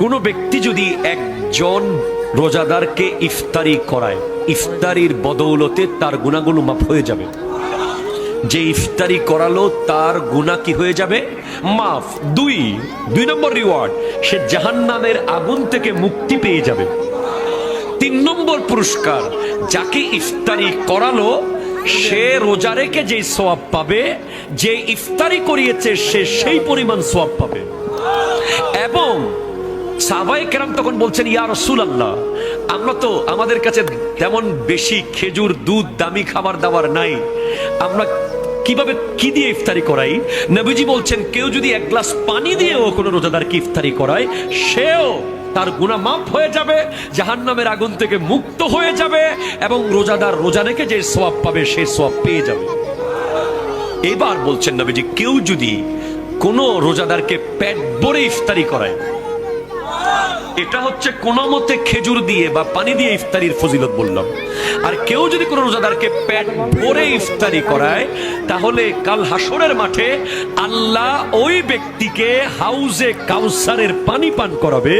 কোনো ব্যক্তি যদি একজন রোজাদারকে ইফতারি করায়, ইফতারির বদৌলতে তার গুনাহগুলো মাফ হয়ে যাবে। যে ইফতারি করালো তার গুনাহ কি হয়ে যাবে? মাফ। দুই নম্বর রিওয়ার্ড, সে জাহান্নামের আগুন থেকে মুক্তি পেয়ে যাবে। 3 নম্বর পুরস্কার, যাকে ইফতারি করালো সে রোজা রেখে যে সওয়াব পাবে, যে ইফতারি করিয়েছে সে সেই পরিমাণ সওয়াব পাবে। এবং সাহাবায়ে কেরাম তখন বলছেন, ইয়া রাসূলুল্লাহ, আমরা তো আমাদের কাছে তেমন বেশি খেজুর, দুধ, দামি খাবার দাবার নাই, আমরা কিভাবে কি দিয়ে ইফতারি করাই? নবীজি বলছেন, কেউ যদি 1 গ্লাস পানি দিয়েও কোনো রোজাদারকে ইফতারি করায়, সেও তার গুনাহ মাফ হয়ে যাবে, জাহান্নামের আগুন থেকে মুক্ত হয়ে যাবে, এবং রোজাদার রোজা রেখে যে সওয়াব পাবে সেই সওয়াব পেয়ে যাবে। এবার বলছেন নবীজি, কেউ যদি কোনো রোজাদারকে পেট ভরে ইফতারি করায়, এটা হচ্ছে কোনো মতে খেজুর দিয়ে বা পানি দিয়ে ইফতারির ফজিলত বললাম। আর কেউ যদি কোনো রোজাদারকে পেট ভরে ইফতারি করায়, তাহলে কাল হাসরের মাঠে আল্লাহ ওই ব্যক্তিকে হাউজে কাউসারের পানি পান করাবে,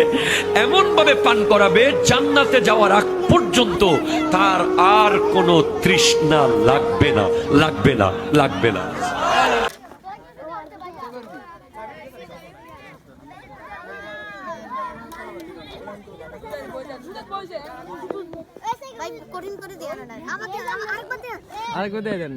এমন ভাবে পান করাবে জান্নাতে যাওয়ার আগ পর্যন্ত তার আর কোনো তৃষ্ণা লাগবে না, লাগবে না, লাগবে না। ভাই কঠিন করে দিয়ে আমাকে আরেকবার দেন। আরেকবার দিয়ে দেন।